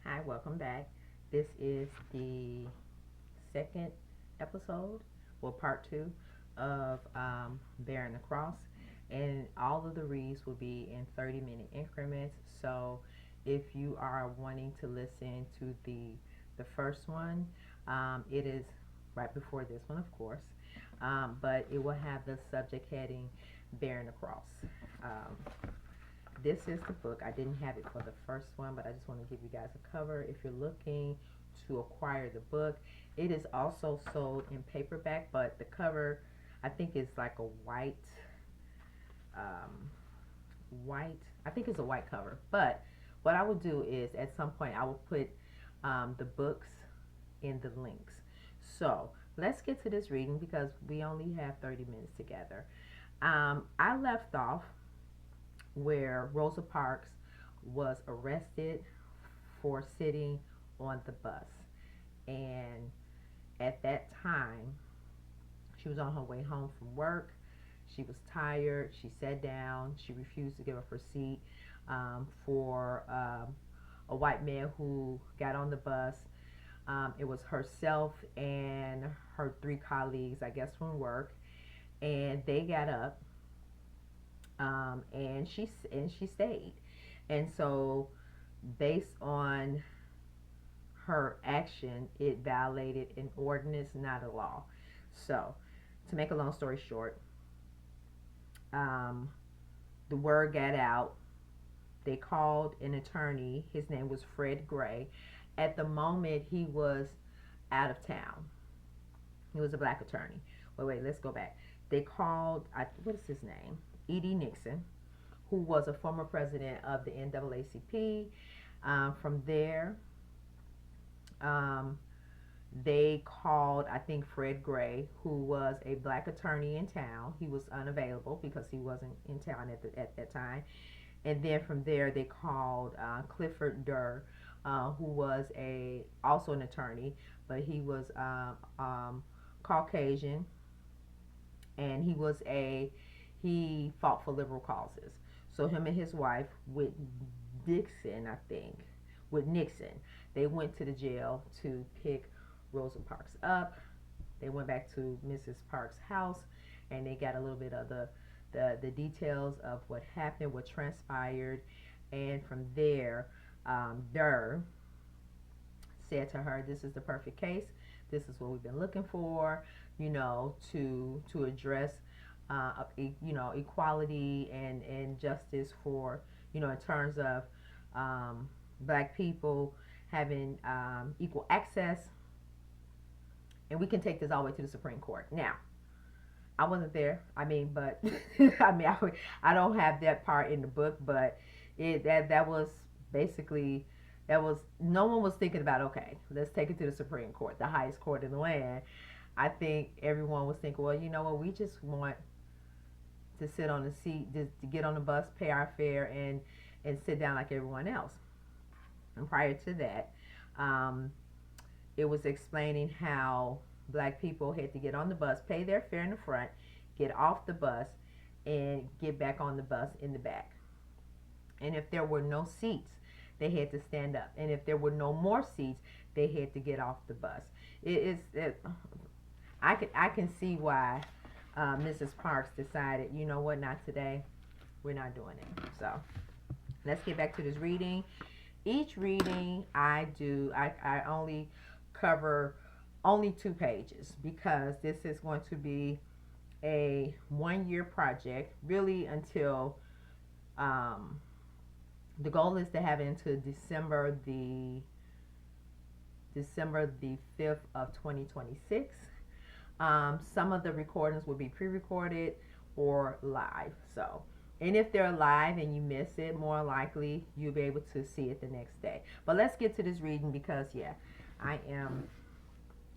Hi, welcome back. This is the second episode, well, part two of Bearing the Cross. And all of the reads will be in 30-minute increments. So if you are wanting to listen to the first one, it is right before this one, of course. But it will have the subject heading Bearing the Cross. Um, this is the book. I didn't have it for the first one, but I just want to give you guys a cover. If you're looking to acquire the book, it is also sold in paperback, but the cover, I think, is like a um, white. I think it's a white cover. But what I will do is, at some point, I will put the books in the links. So let's get to this reading because we only have 30 minutes together. I left off where Rosa Parks was arrested for sitting on the bus. And at that time, she was on her way home from work. She was tired. She sat down. She refused to give up her seat for a white man who got on the bus. It was herself and her three colleagues, I guess, from work. And they got up and she stayed. And so, based on her action, it violated an ordinance, not a law. So, to make a long story short, um, the word got out. They called an attorney. His name was Fred Gray. At the moment, he was out of town. He was a black attorney. Wait, let's go back. They called, what is his name? E.D. Nixon, who was a former president of the NAACP. From there, um, they called, I think, Fred Gray, who was a black attorney in town. He was unavailable because he wasn't in town at that time. And then from there, they called Clifford Durr, who was also an attorney, but he was Caucasian, and he fought for liberal causes. So him and his wife, with Dixon, I think, with Nixon, they went to the jail to pick Rosa Parks up. They went back to Mrs. Parks' house, and they got a little bit of the details of what happened, what transpired, and from there, Durr said to her, "This is the perfect case. This is what we've been looking for, to address, equality and justice for, in terms of black people having equal access, and we can take this all the way to the Supreme Court." Now, I wasn't there. I mean, but I don't have that part in the book, but that was basically, that was, no one was thinking about, okay, let's take it to the Supreme Court, the highest court in the land. I think everyone was thinking, well, you know what, we just want to sit on the seat, just to get on the bus, pay our fare, and sit down like everyone else. And prior to that, it was explaining how black people had to get on the bus, pay their fare in the front, get off the bus, and get back on the bus in the back. And if there were no seats, they had to stand up. And if there were no more seats, they had to get off the bus. I can see why Mrs. Parks decided, you know what, not today. We're not doing it. So let's get back to this reading. Each reading I only cover only 2 pages because this is going to be a 1-year project, really, until the goal is to have it into December the 5th of 2026. Some of the recordings will be pre-recorded or live. So, and if they're live and you miss it, more likely you'll be able to see it the next day. But let's get to this reading because, yeah, I am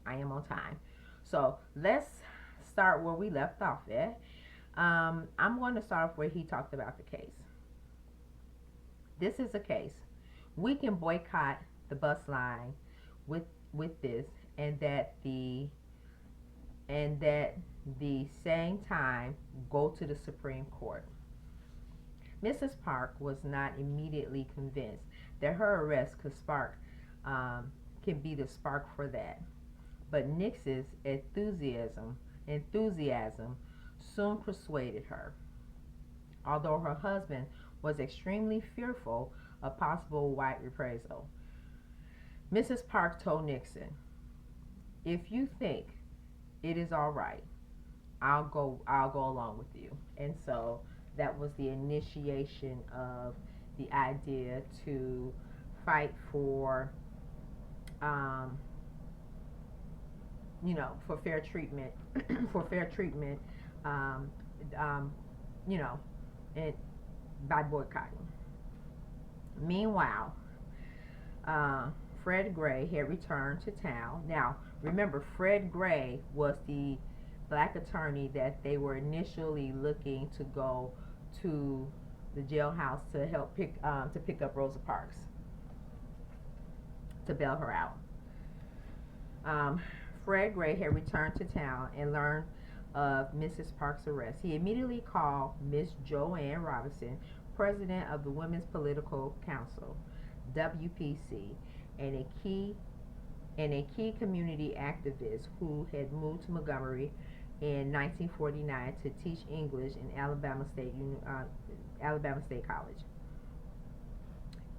on time. So let's start where we left off at. I'm going to start off where he talked about the case. This is a case. We can boycott the bus line with this, and that the same time go to the Supreme Court. Mrs. Park was not immediately convinced that her arrest could spark um, can be the spark for that. But Nix's enthusiasm soon persuaded her, although her husband was extremely fearful of possible white reprisal. Mrs. Park told Nixon, "If you think it is all right, I'll go along with you." And so that was the initiation of the idea to fight for um, for fair treatment for fair treatment um, um, you know and by boycotting. Meanwhile, uh, Fred Gray had returned to town. Now, remember, Fred Gray was the black attorney that they were initially looking to go to the jailhouse to help pick up Rosa Parks to bail her out. Um, Fred Gray had returned to town and learned of Mrs. Parks' arrest. He immediately called Miss Joanne Robinson, president of the Women's Political Council, WPC, and a key community activist who had moved to Montgomery in 1949 to teach English in Alabama State College.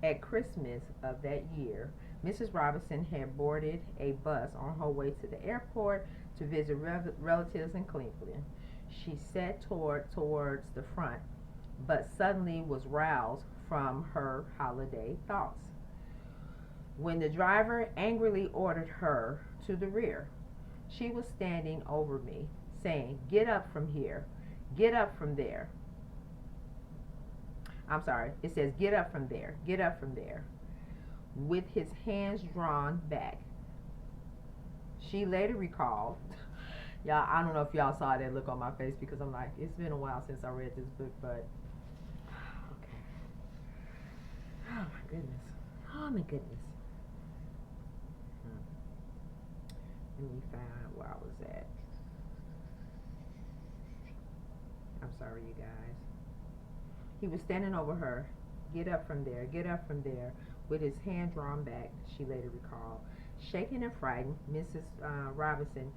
At Christmas of that year, Mrs. Robinson had boarded a bus on her way to the airport to visit relatives in Cleveland. She sat towards the front, but suddenly was roused from her holiday thoughts when the driver angrily ordered her to the rear. She was standing over me, saying, "Get up from here. Get up from there." I'm sorry, it says, "Get up from there. Get up from there," with his hands drawn back. She later recalled, y'all, I don't know if y'all saw that look on my face because I'm like, it's been a while since I read this book, but okay. Oh my goodness. Oh my goodness. Let me find where I was at. I'm sorry, you guys. He was standing over her. "Get up from there. Get up from there," with his hand drawn back, she later recalled. Shaken and frightened, Mrs. Robinson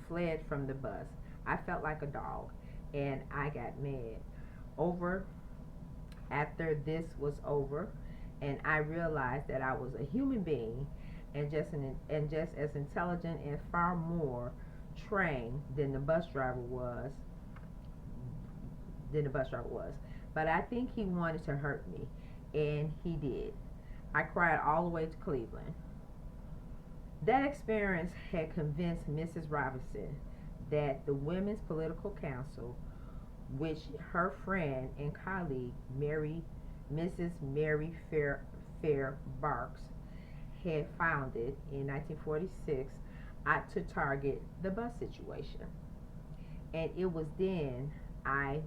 fled from the bus. I felt like a dog, and I got mad. Over After this was over, and I realized that I was a human being and just as intelligent and far more trained than the bus driver was. But I think he wanted to hurt me, and he did. I cried all the way to Cleveland. That experience had convinced Mrs. Robinson that the Women's Political Council, which her friend and colleague Mrs. Mary Fair Barks had founded in 1946, ought to target the bus situation. And it was then I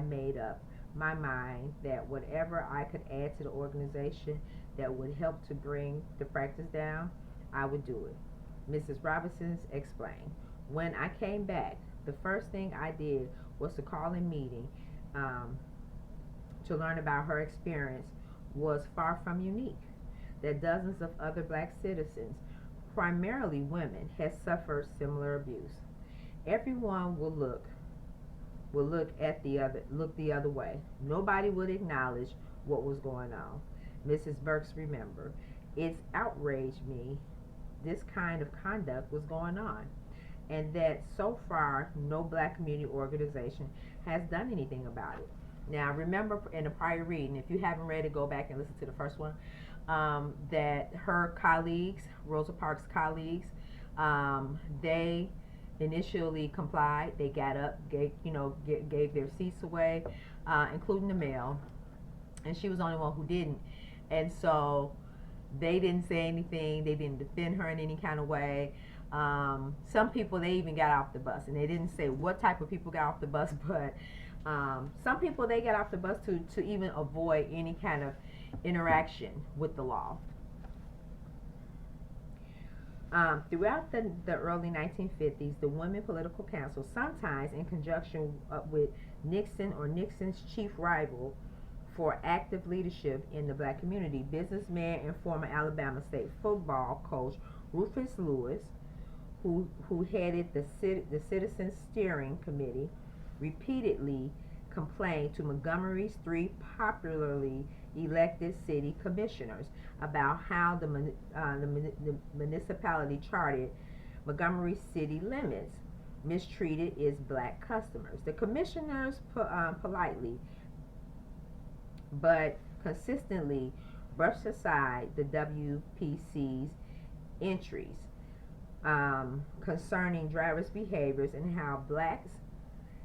made up my mind that whatever I could add to the organization that would help to bring the practice down, I would do it. Mrs. Robinson explained. When I came back, the first thing I did was to call a meeting to learn about her experience was far from unique. That dozens of other black citizens, primarily women, had suffered similar abuse. Everyone will look the other way. Nobody would acknowledge what was going on. Mrs. Burks remembered, "It's outraged me this kind of conduct was going on, and that so far no black community organization has done anything about it." Now remember in the prior reading, if you haven't read it, go back and listen to the first one, that her colleagues, Rosa Parks' colleagues, they initially complied. They got up, gave their seats away, including the male, and she was the only one who didn't. And so they didn't say anything. They didn't defend her in any kind of way. Some people, they even got off the bus, and they didn't say what type of people got off the bus, but some people, they got off the bus to even avoid any kind of interaction with the law. Throughout the early 1950s, the Women Political Council, sometimes in conjunction with Nixon or Nixon's chief rival, for active leadership in the black community. Businessman and former Alabama State football coach Rufus Lewis, who headed the Citizen Steering Committee, repeatedly complained to Montgomery's three popularly elected city commissioners about how the municipality charted Montgomery city limits mistreated its black customers. The commissioners politely but consistently brushed aside the WPC's entries concerning drivers' behaviors and how blacks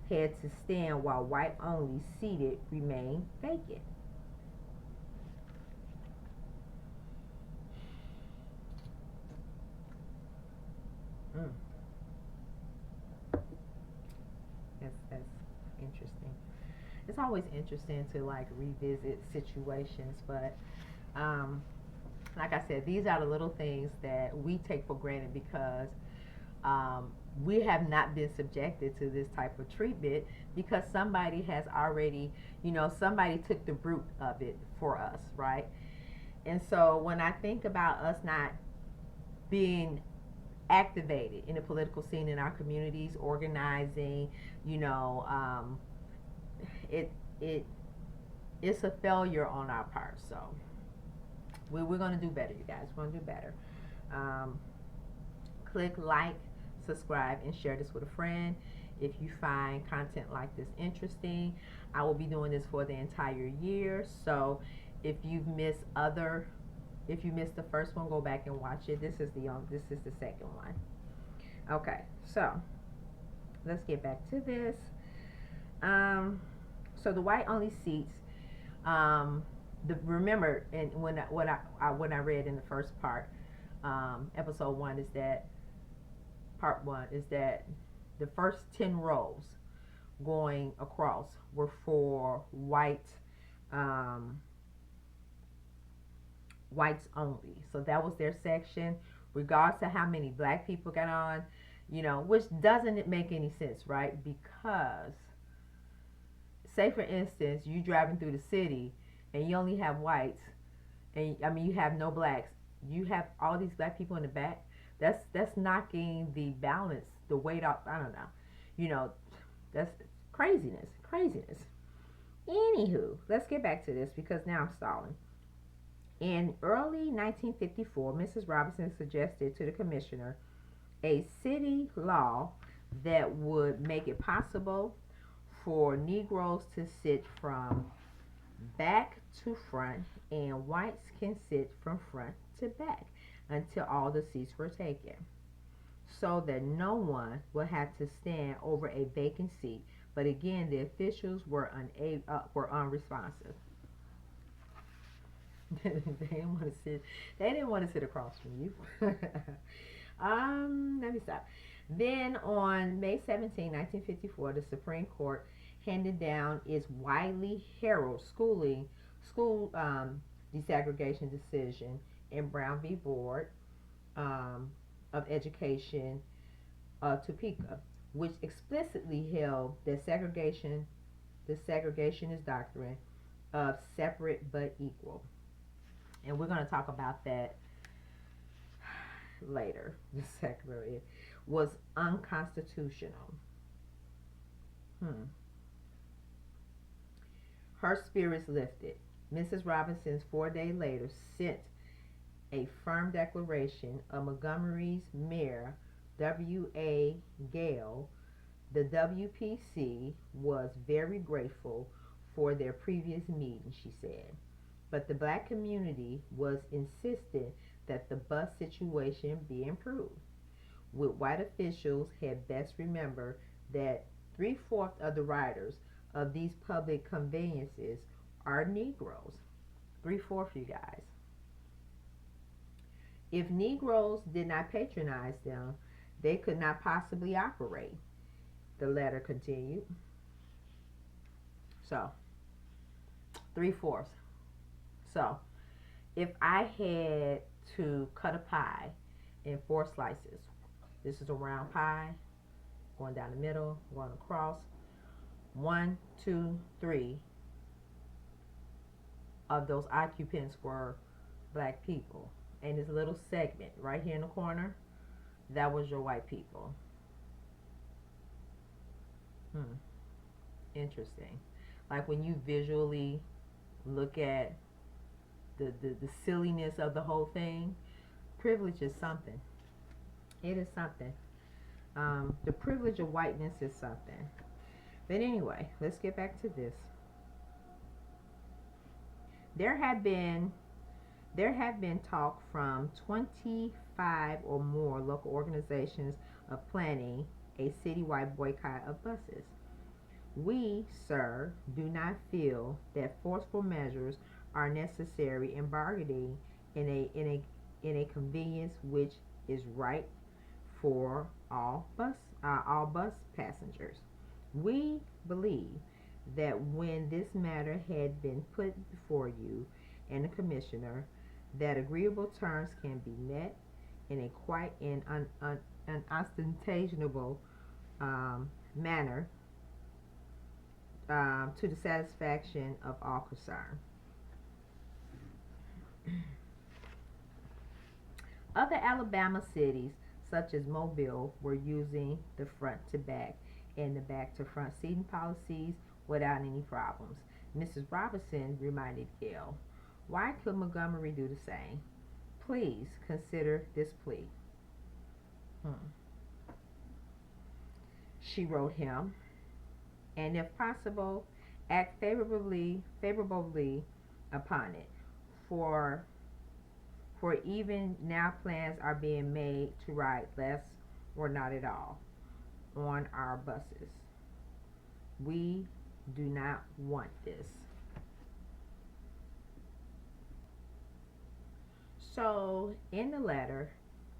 had to stand while white-only seated remained vacant. Mm. That's interesting. It's always interesting to like revisit situations, but like I said, these are the little things that we take for granted because we have not been subjected to this type of treatment because somebody has already, somebody took the root of it for us, right? And so when I think about us not being activated in the political scene in our communities, organizing, it it it's a failure on our part. So we're going to do better, you guys. We're going to do better. Um, Click like, subscribe, and share this with a friend. If you find content like this interesting, I will be doing this for the entire year. So if you've missed if you missed the first one, go back and watch it. This is the second one. Okay, so let's get back to this. So the white only seats. Remember, and when I read in the first part, episode 1 is that part 1 is that the first 10 rows going across were for whites only. So that was their section, regardless of how many black people got on, which doesn't make any sense, right? Because say for instance, you driving through the city and you only have whites, and you have no blacks, you have all these black people in the back. That's knocking the balance, the weight off. I don't know, that's craziness. Anywho, let's get back to this because now I'm stalling. In early 1954, Mrs. Robinson suggested to the commissioner a city law that would make it possible for Negroes to sit from back to front and whites can sit from front to back until all the seats were taken, so that no one will have to stand over a vacant seat. But again, the officials were unresponsive. They didn't want to sit across from you. Let me stop. Then on May 17, 1954, the Supreme Court handed down its widely heralded school desegregation decision in Brown v. Board of Education, Topeka, which explicitly held that the segregationist doctrine of separate but equal. And we're going to talk about that later. The secular was unconstitutional. Her spirits lifted. Mrs. Robinson's 4 days later sent a firm declaration of Montgomery's mayor, W.A. Gale. The WPC was very grateful for their previous meeting, she said, but the black community was insistent that the bus situation be improved. With white officials had best remember that 3/4 of the riders of these public conveyances are Negroes. 3/4, you guys. If Negroes did not patronize them, they could not possibly operate, the letter continued. So, 3/4. So, if I had to cut a pie in 4 slices, this is a round pie, going down the middle, going across, 1, 2, 3. of those occupants were black people. And this little segment right here in the corner, that was your white people. Hmm. Interesting. Like when you visually look at the silliness of the whole thing, privilege is something. It is something. The privilege of whiteness is something. But anyway, let's get back to this. There have been talk from 25 or more local organizations of planning a citywide boycott of buses. We, sir, do not feel that forceful measures are necessary in bargaining in a convenience which is right for all bus passengers. We believe that when this matter had been put before you and the commissioner, that agreeable terms can be met in a quite an ostentatious manner to the satisfaction of all concerned. Other Alabama cities, such as Mobile, were using the front to back and the back to front seating policies without any problems. Mrs. Robinson reminded Gail, why could Montgomery do the same? Please consider this plea. Hmm. She wrote him, and if possible, act favorably upon it. For even now plans are being made to ride less or not at all on our buses. We do not want this. So in the letter,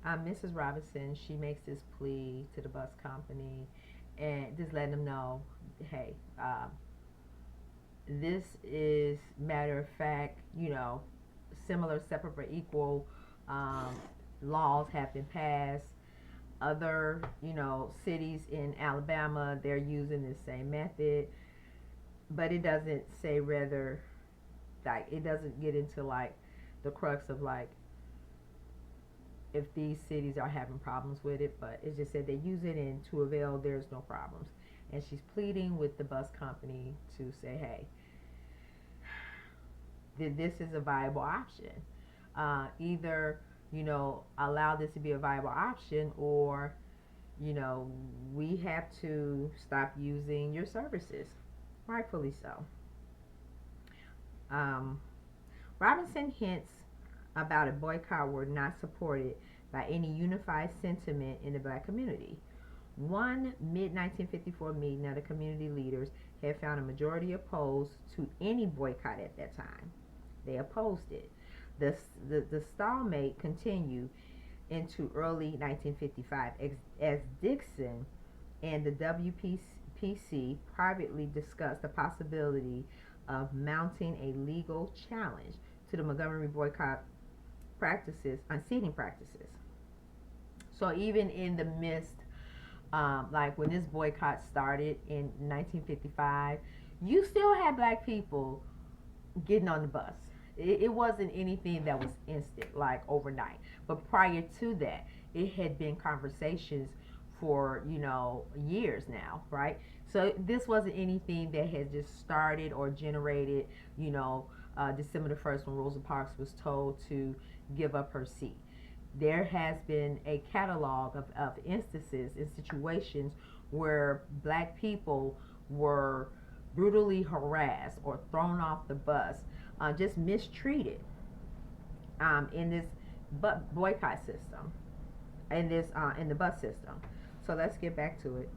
Mrs. Robinson, she makes this plea to the bus company and just letting them know, hey, this is matter of fact, similar separate but equal um, laws have been passed. Other, cities in Alabama, they're using the same method, but it doesn't say whether, like, it doesn't get into like the crux of like if these cities are having problems with it, but it just said they use it and to avail there's no problems. And she's pleading with the bus company to say, hey, this is a viable option. Either, allow this to be a viable option, or, we have to stop using your services. Rightfully so. Robinson hints about a boycott were not supported by any unified sentiment in the black community. One mid-1954 meeting of the community leaders had found a majority opposed to any boycott at that time. They opposed it. The stalemate continued into early 1955 as Dixon and the WPC privately discussed the possibility of mounting a legal challenge to the Montgomery boycott practices on seating practices. So even in the midst, like when this boycott started in 1955, you still had black people getting on the bus. It wasn't anything that was instant, like overnight. But prior to that, it had been conversations for, years now, right? So this wasn't anything that had just started or generated, December the 1st when Rosa Parks was told to give up her seat. There has been a catalog of instances and situations where black people were brutally harassed or thrown off the bus, just mistreated in this boycott system, in the bus system. So let's get back to it.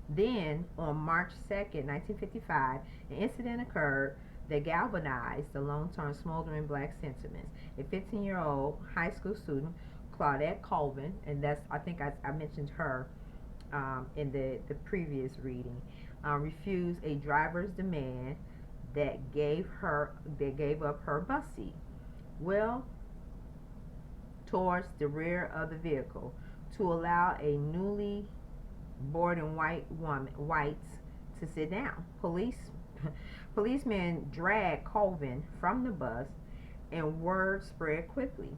Then, on March 2nd, 1955, an incident occurred that galvanized the long-term smoldering black sentiments. A 15-year-old high school student, Claudette Colvin, and I think I mentioned her in the previous reading, refused a driver's demand that gave up her bus seat well towards the rear of the vehicle to allow a newly boarding whites to sit down. Police Policemen dragged Colvin from the bus, and word spread quickly.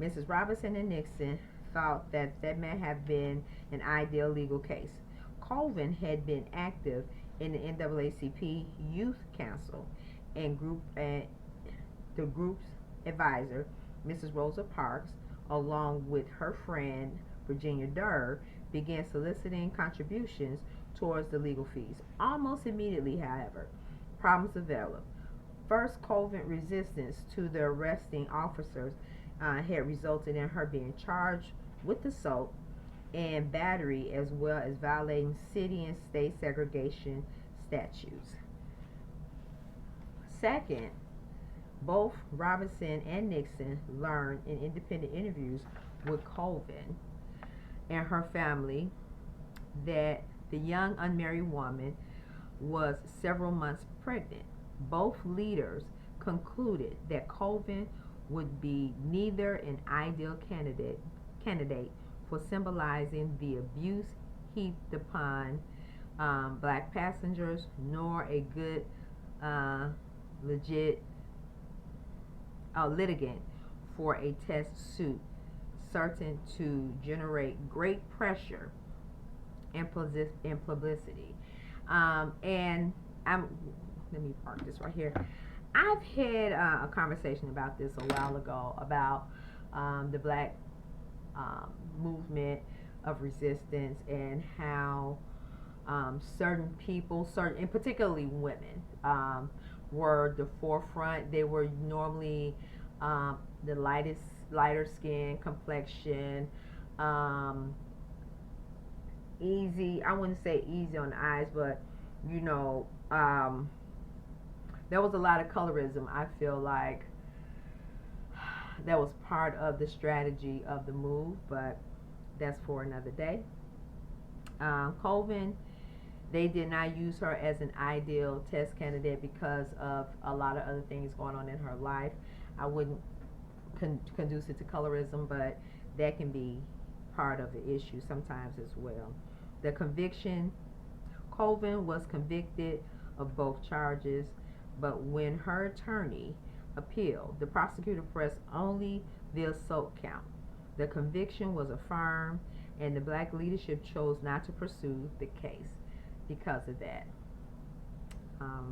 Mrs. Robinson and Nixon thought that that may have been an ideal legal case. Colvin had been active in the NAACP Youth Council, and the group's advisor, Mrs. Rosa Parks, along with her friend Virginia Durr, began soliciting contributions towards the legal fees. Almost immediately, however, problems developed. First, Colvin resistance to the arresting officers had resulted in her being charged with assault and battery, as well as violating city and state segregation statutes. Second, both Robinson and Nixon learned in independent interviews with Colvin and her family that the young unmarried woman was several months pregnant. Both leaders concluded that Colvin would be neither an ideal candidate for symbolizing the abuse heaped upon black passengers, nor a good legit litigant for a test suit certain to generate great pressure and publicity. And let me park this right here. I've had a conversation about this a while ago about the black movement of resistance and how certain people, and particularly women, were the forefront. They were normally the lighter skin complexion, easy. I wouldn't say easy on the eyes, but you know, there was a lot of colorism. I feel like that was part of the strategy of the move, but that's for another day. Colvin, they did not use her as an ideal test candidate because of a lot of other things going on in her life. I wouldn't conduce it to colorism, but that can be part of the issue sometimes as well. The conviction, Colvin was convicted of both charges, but when her attorney appealed, the prosecutor pressed only the assault count. The conviction was affirmed, and the black leadership chose not to pursue the case because of that. I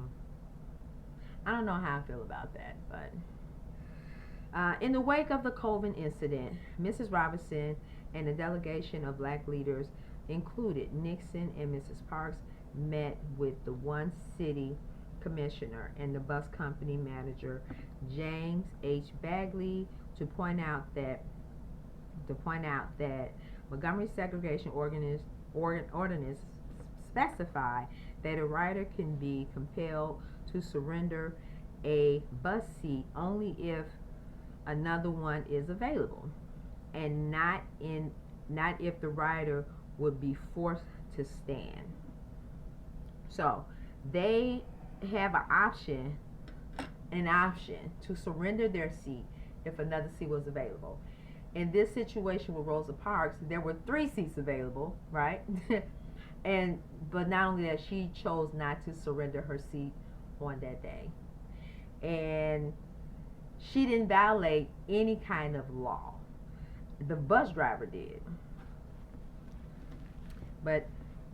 don't know how I feel about that, but in the wake of the Colvin incident, Mrs. Robinson and a delegation of black leaders, included Nixon and Mrs. Parks, met with the one city commissioner and the bus company manager, James H. Bagley, to point out that Montgomery segregation ordinance specify that a rider can be compelled to surrender a bus seat only if another one is available, and not if the rider would be forced to stand. So they have an option to surrender their seat if another seat was available. In this situation with Rosa Parks, there were 3 seats available, right? But not only that, she chose not to surrender her seat on that day. And she didn't violate any kind of law. The bus driver did. But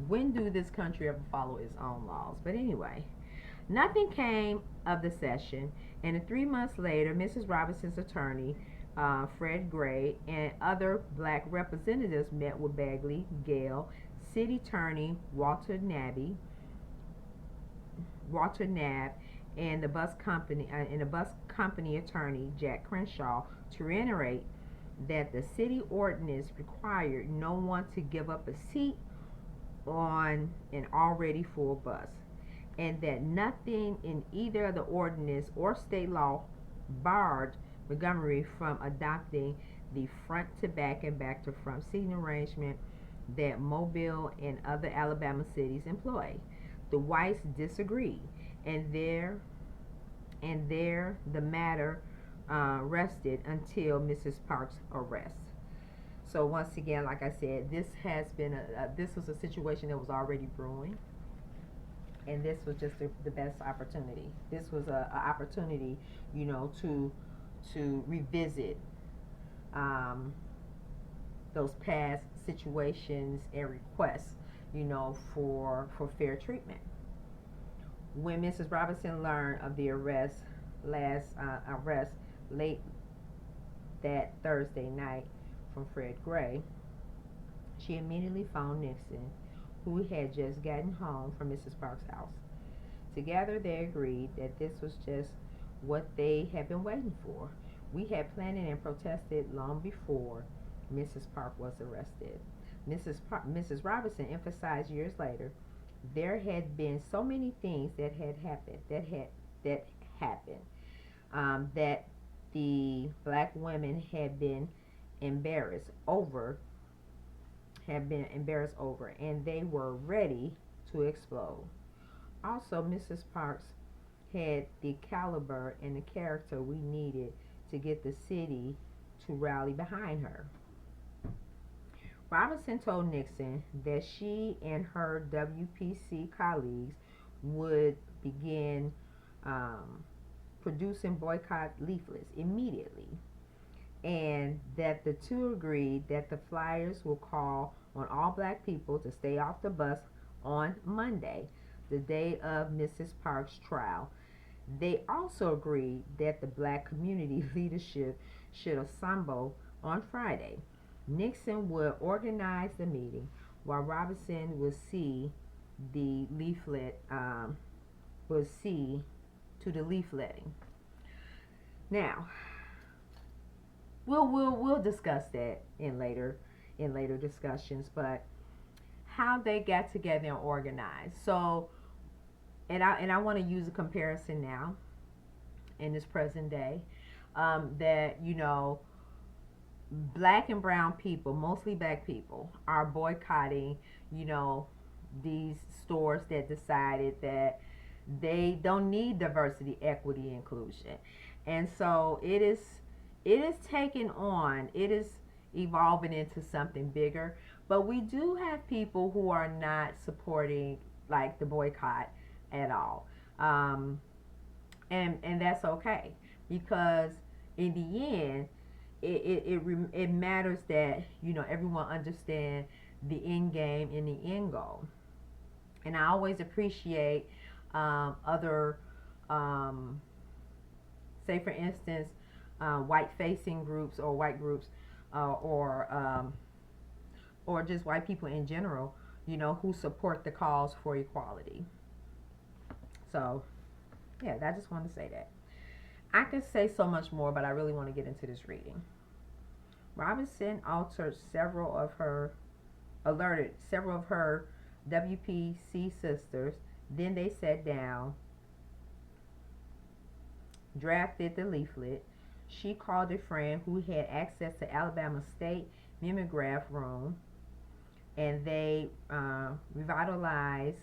when do this country ever follow its own laws? But anyway, nothing came of the session, and 3 months later, Mrs. Robinson's attorney, Fred Gray, and other black representatives met with Bagley, Gale, City Attorney Walter Nab, and the bus company attorney Jack Crenshaw to reiterate that the city ordinance required no one to give up a seat on an already full bus, and that nothing in either the ordinance or state law barred Montgomery from adopting the front to back and back to front seating arrangement that Mobile and other Alabama cities employ. The whites disagreed, and there the matter rested until Mrs. Parks' arrest. So once again, like I said, this has been this was a situation that was already brewing. and this was just the best opportunity. This was a opportunity, to revisit um, those past situations and requests, for fair treatment. When Mrs. Robinson learned of the arrest late that Thursday night from Fred Gray, she immediately phoned Nixon, who had just gotten home from Mrs. Parks' house. Together they agreed that this was just what they had been waiting for. We had planned and protested long before Mrs. Park was arrested. Mrs. Robinson emphasized years later, there had been so many things that had happened that the black women embarrassed over had been embarrassed over, and they were ready to explode. Also, Mrs. Parks had the caliber and the character we needed to get the city to rally behind her. Robinson told Nixon that she and her WPC colleagues would begin producing boycott leaflets immediately, and that the two agreed that the flyers will call on all black people to stay off the bus on Monday, the day of Mrs. Parks' trial. They also agreed that the black community leadership should assemble on Friday. Nixon would organize the meeting while Robinson would see the leaflet would see to the leafletting. Now, we'll discuss that in later discussions, but how they got together and organized. So, and I want to use a comparison now in this present day, that black and brown people, mostly black people, are boycotting, these stores that decided that they don't need diversity, equity, inclusion. And so it is evolving into something bigger. But we do have people who are not supporting like the boycott at all. And that's okay, because in the end it matters that everyone understand the end game and the end goal. And I always appreciate other say for instance white facing groups or white groups or just white people in general, who support the cause for equality. So yeah, I just want to say that. I could say so much more, but I really want to get into this reading. Robinson alerted several of her WPC sisters. Then they sat down, drafted the leaflet. She called a friend who had access to Alabama State mimeograph room, and they revitalized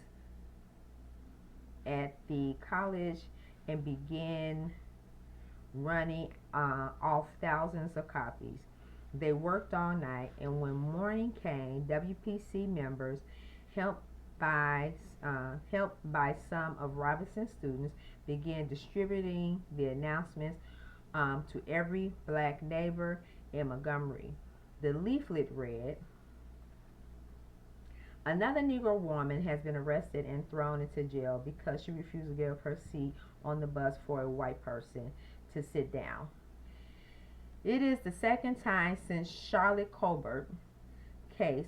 at the college and began running off thousands of copies. They worked all night, and when morning came, WPC members, helped by some of Robinson's students, began distributing the announcements to every black neighbor in Montgomery. The leaflet read, "Another Negro woman has been arrested and thrown into jail because she refused to give her seat on the bus for a white person to sit down. It is the second time since Charlotte Colbert case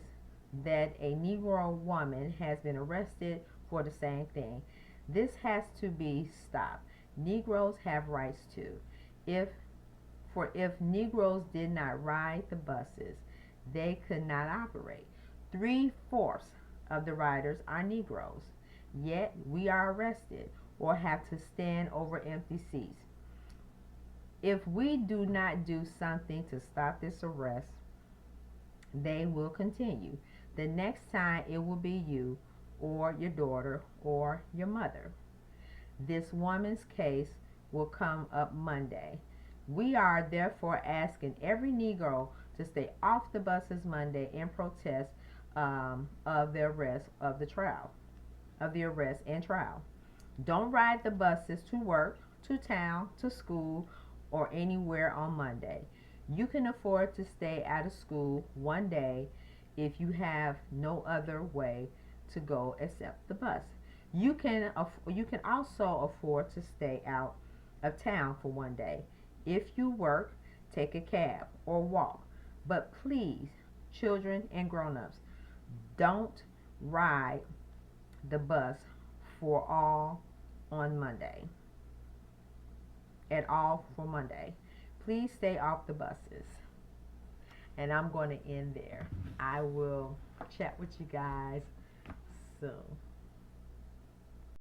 that a Negro woman has been arrested for the same thing. This has to be stopped. Negroes have rights too. If Negroes did not ride the buses, they could not operate. 3/4 of the riders are Negroes, yet we are arrested or have to stand over empty seats. If we do not do something to stop this arrest, they will continue. The next time it will be you or your daughter or your mother. This woman's case will come up Monday. We are therefore asking every Negro to stay off the buses Monday in protest of the arrest of the trial." of the arrest and trial. Don't ride the buses to work, to town, to school, or anywhere on Monday. You can afford to stay out of school one day if you have no other way to go except the bus. You can also afford to stay out of town for one day. If you work, take a cab or walk. But please, children and grown-ups, don't ride the bus for all on Monday. At all for Monday. Please stay off the buses. And I'm going to end there. I will chat with you guys soon.